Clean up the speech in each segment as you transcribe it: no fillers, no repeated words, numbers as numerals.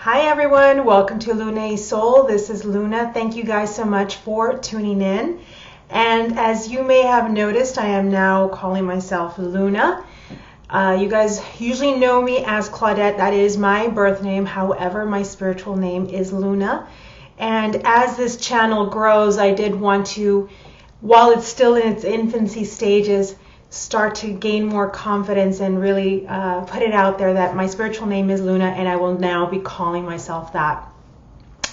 Hi everyone, welcome to Luna Soul. This is Luna. Thank you guys so much for tuning in. And as you may have noticed, I am now calling myself Luna. You guys usually know me as Claudette. That is my birth name. However, my spiritual name is Luna. And as this channel grows, I did want to, while it's still in its infancy stages, start to gain more confidence and really put it out there that my spiritual name is Luna, and I will now be calling myself that.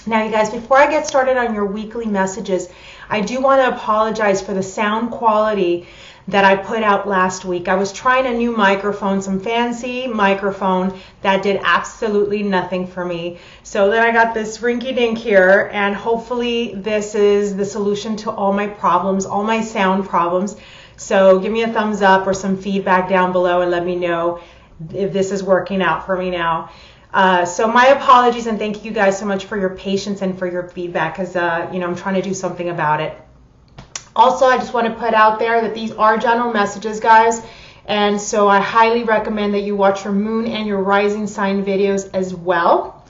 Now, you guys, before I get started on your weekly messages, I do want to apologize for the sound quality that I put out last week. I was trying a new microphone, some fancy microphone that did absolutely nothing for me. So then I got this rinky-dink here, and hopefully this is the solution to all my problems, all my sound problems. So give me a thumbs up or some feedback down below and let me know if this is working out for me now. So my apologies, and thank you guys so much for your patience and for your feedback, because I'm trying to do something about it. Also, I just want to put out there that these are general messages, guys, and so I highly recommend that you watch your moon and your rising sign videos as well.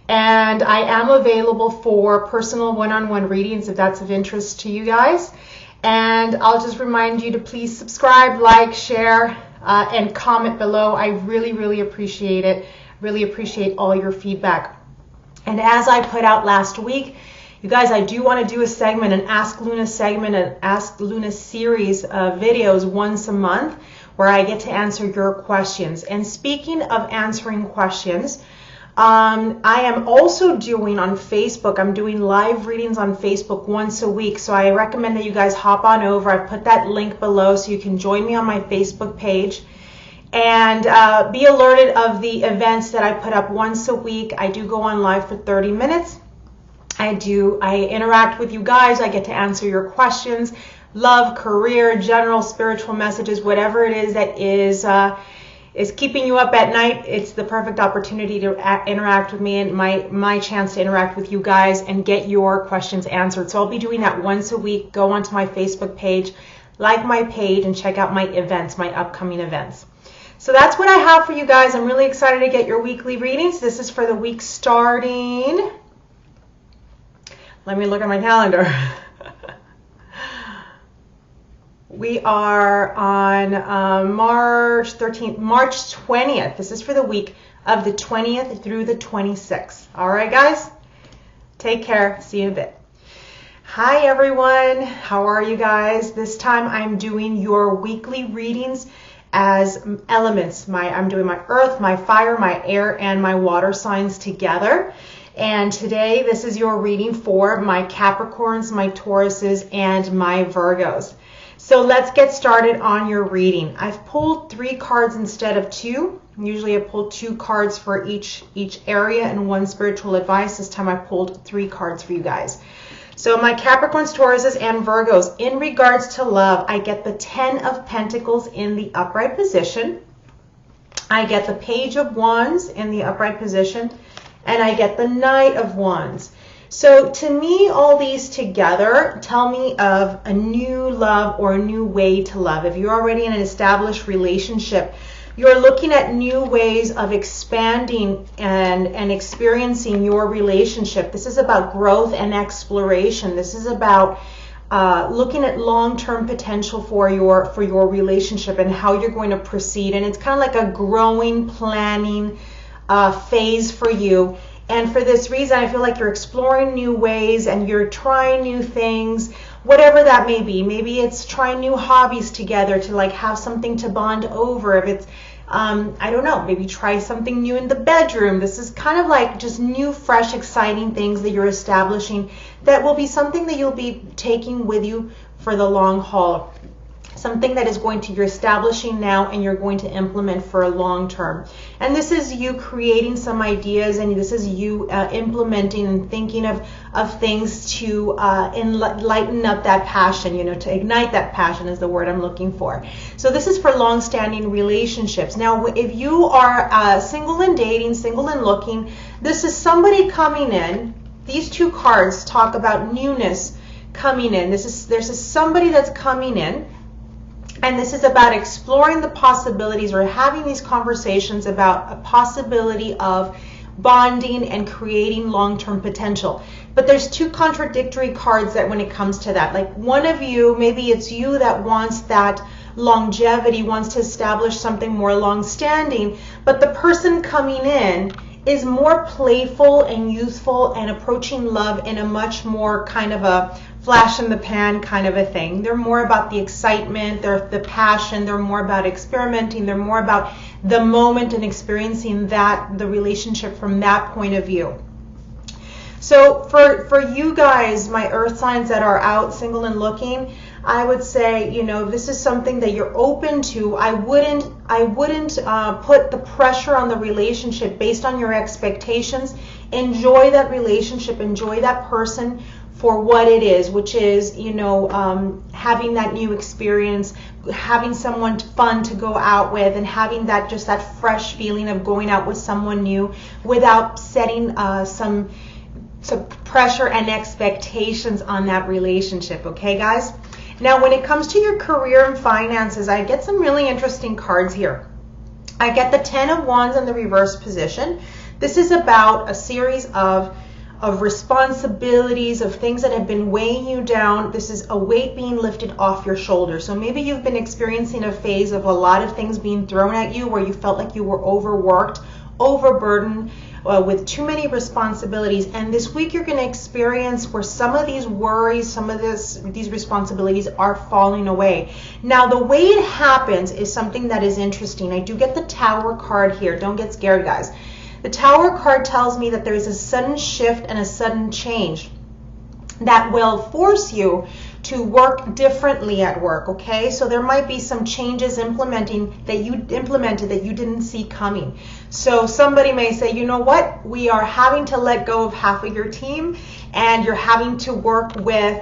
And I am available for personal one-on-one readings if that's of interest to you guys. And I'll just remind you to please subscribe, like, share, and comment below. I really, really appreciate it. Really appreciate all your feedback. And as I put out last week, you guys, I do want to do a segment, an Ask Luna segment, an Ask Luna series of videos once a month where I get to answer your questions. And speaking of answering questions, I am also doing on Facebook, I'm doing live readings on Facebook once a week. So I recommend that you guys hop on over. I've put that link below so you can join me on my Facebook page and be alerted of the events that I put up once a week. I do go on live for 30 minutes. I interact with you guys. I get to answer your questions, love, career, general spiritual messages, whatever it is that is keeping you up at night. It's the perfect opportunity to interact with me and my chance to interact with you guys and get your questions answered. So I'll be doing that once a week. Go onto my Facebook page, like my page, and check out my events, my upcoming events. So that's what I have for you guys. I'm really excited to get your weekly readings. This is for the week starting. Let me look at my calendar. We are on March 13th, March 20th. This is for the week of the 20th through the 26th. All right, guys? Take care. See you in a bit. Hi, everyone. How are you guys? This time I'm doing your weekly readings as elements. I'm doing my earth, my fire, my air, and my water signs together. And today, this is your reading for my Capricorns, my Tauruses, and my Virgos. So let's get started on your reading. I've pulled 3 cards instead of 2. Usually I pull 2 cards for each area and 1 spiritual advice. This time I pulled 3 cards for you guys. So my Capricorns, Tauruses, and Virgos, in regards to love, I get the 10 of Pentacles in the upright position. I get the Page of Wands in the upright position. And I get the Knight of Wands. So to me, all these together tell me of a new love or a new way to love. If you're already in an established relationship, you're looking at new ways of expanding and experiencing your relationship. This is about growth and exploration. This is about looking at long-term potential for your relationship and how you're going to proceed. And it's kind of like a growing, planning phase for you. And for this reason, I feel like you're exploring new ways and you're trying new things, whatever that may be. Maybe it's trying new hobbies together to like have something to bond over. If it's, I don't know, maybe try something new in the bedroom. This is kind of like just new, fresh, exciting things that you're establishing that will be something that you'll be taking with you for the long haul. Something that is you're establishing now and you're going to implement for a long term. And this is you creating some ideas, and this is you implementing and thinking of things to lighten up that passion, to ignite that passion is the word I'm looking for. So this is for long-standing relationships. Now, if you are single and dating, single and looking, this is somebody coming in. These 2 cards talk about newness coming in. There's somebody that's coming in. And this is about exploring the possibilities or having these conversations about a possibility of bonding and creating long-term potential. But there's two contradictory cards that when it comes to that, like one of you, maybe it's you that wants that longevity, wants to establish something more long-standing, but the person coming in is more playful and youthful and approaching love in a much more kind of a flash in the pan kind of a thing. They're more about the excitement, they're the passion, they're more about experimenting, they're more about the moment and experiencing the relationship from that point of view. So for you guys, my earth signs that are out single and looking, I would say, you know, this is something that you're open to. I wouldn't put the pressure on the relationship based on your expectations. Enjoy that relationship, enjoy that person for what it is, which is, you know, having that new experience, having someone fun to go out with, and having that just that fresh feeling of going out with someone new without setting some pressure and expectations on that relationship. Okay, guys? Now, when it comes to your career and finances, I get some really interesting cards here. I get the 10 of Wands in the reverse position. This is about a series of responsibilities, of things that have been weighing you down. This is a weight being lifted off your shoulders. So maybe you've been experiencing a phase of a lot of things being thrown at you where you felt like you were overworked, overburdened, with too many responsibilities. And this week you're going to experience where some of these worries, some of these responsibilities are falling away. Now, the way it happens is something that is interesting. I do get the Tower card here. Don't get scared, guys. The Tower card tells me that there is a sudden shift and a sudden change that will force you to work differently at work, okay? So there might be some changes that you implemented that you didn't see coming. So somebody may say, you know what, we are having to let go of half of your team, and you're having to work with,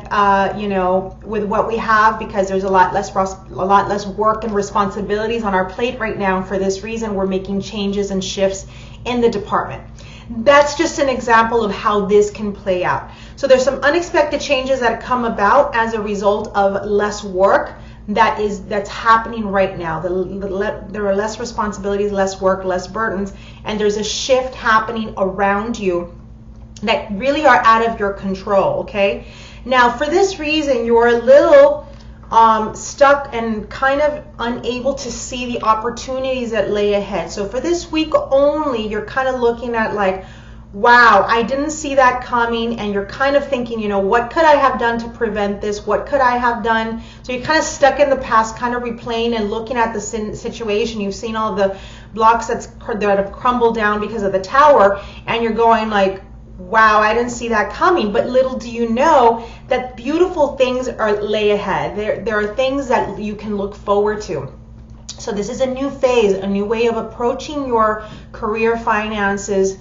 you know, with what we have, because there's a lot less work and responsibilities on our plate right now. And for this reason, we're making changes and shifts in the department. That's just an example of how this can play out. So there's some unexpected changes that come about as a result of less work that's happening right now. There are less responsibilities, less work, less burdens, and there's a shift happening around you that really are out of your control, okay? Now, for this reason, you're a little stuck and kind of unable to see the opportunities that lay ahead. So for this week only, you're kind of looking at like, wow, I didn't see that coming, and you're kind of thinking, you know, what could I have done to prevent this? What could I have done? So you're kind of stuck in the past, kind of replaying and looking at the situation. You've seen all the blocks that have crumbled down because of the Tower, and you're going like, wow, I didn't see that coming. But little do you know that beautiful things lay ahead. There are things that you can look forward to. So this is a new phase, a new way of approaching your career, finances,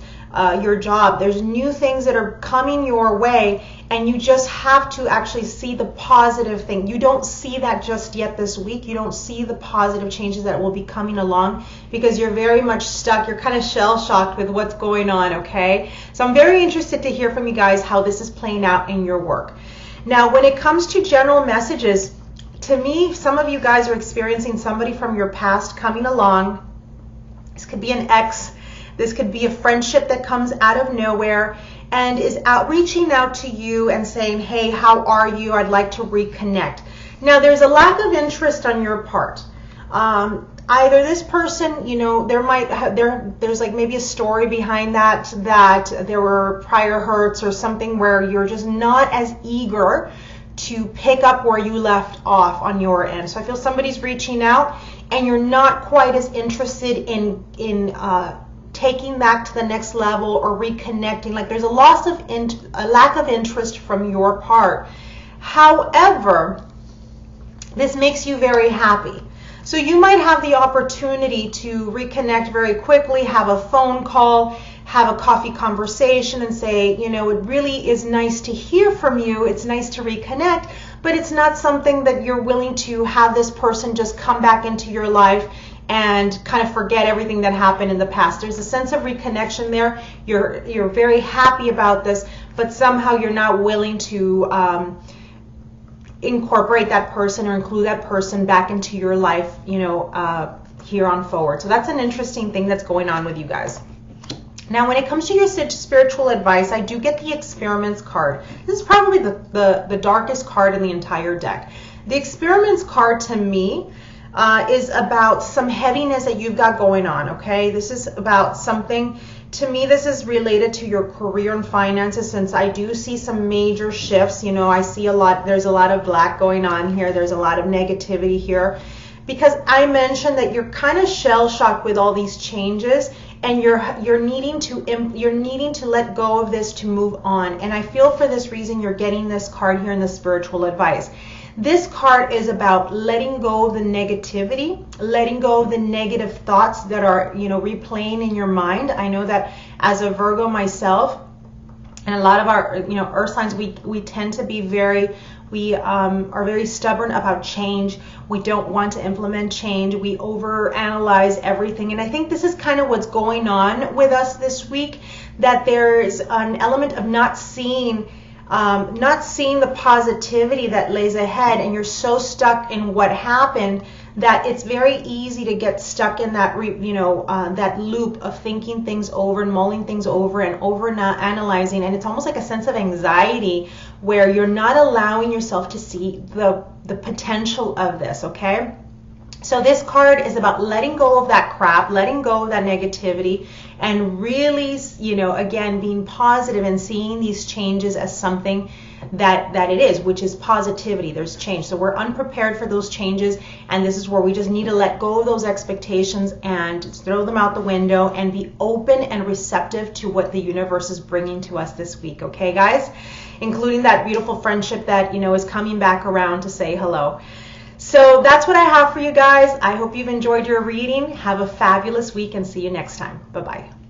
your job. There's new things that are coming your way, and you just have to actually see the positive thing. You don't see that just yet this week. You don't see the positive changes that will be coming along because you're very much stuck. You're kind of shell-shocked with what's going on, okay? So I'm very interested to hear from you guys how this is playing out in your work. Now, when it comes to general messages, to me, some of you guys are experiencing somebody from your past coming along. This could be an ex. This could be a friendship that comes out of nowhere and is reaching out to you and saying, hey, how are you? I'd like to reconnect. Now, there's a lack of interest on your part. Either this person, you know, there's like maybe a story behind that there were prior hurts or something where you're just not as eager to pick up where you left off on your end. So I feel somebody's reaching out and you're not quite as interested in taking that to the next level or reconnecting. Like there's a lack of interest from your part. However, this makes you very happy. So you might have the opportunity to reconnect very quickly, have a phone call, have a coffee conversation and say, you know, it really is nice to hear from you. It's nice to reconnect, but it's not something that you're willing to have this person just come back into your life and kind of forget everything that happened in the past. There's a sense of reconnection there. You're very happy about this, but somehow you're not willing to incorporate that person or include that person back into your life, you know, here on forward. So that's an interesting thing that's going on with you guys. Now, when it comes to your spiritual advice, I do get the Experiments card. This is probably the darkest card in the entire deck. The Experiments card to me is about some heaviness that you've got going on, okay? This is about something, to me, this is related to your career and finances, since I do see some major shifts. You know, I see there's a lot of black going on here. There's a lot of negativity here. Because I mentioned that you're kind of shell-shocked with all these changes, and you're needing to let go of this to move on. And I feel for this reason you're getting this card here in the spiritual advice. This card is about letting go of the negativity, letting go of the negative thoughts that are, you know, replaying in your mind. I know that as a Virgo myself, and a lot of our, you know, earth signs, we tend to be we are very stubborn about change. We don't want to implement change. We overanalyze everything. And I think this is kind of what's going on with us this week, that there's an element of not seeing the positivity that lays ahead, and you're so stuck in what happened that it's very easy to get stuck in that that loop of thinking things over and mulling things over and analyzing, and it's almost like a sense of anxiety where you're not allowing yourself to see the potential of this, okay? So this card is about letting go of that crap, letting go of that negativity, and really, you know, again, being positive and seeing these changes as something that it is, which is positivity. There's change. So we're unprepared for those changes, and this is where we just need to let go of those expectations and throw them out the window and be open and receptive to what the universe is bringing to us this week, okay, guys? Including that beautiful friendship that, you know, is coming back around to say hello. So that's what I have for you guys. I hope you've enjoyed your reading. Have a fabulous week and see you next time. Bye-bye.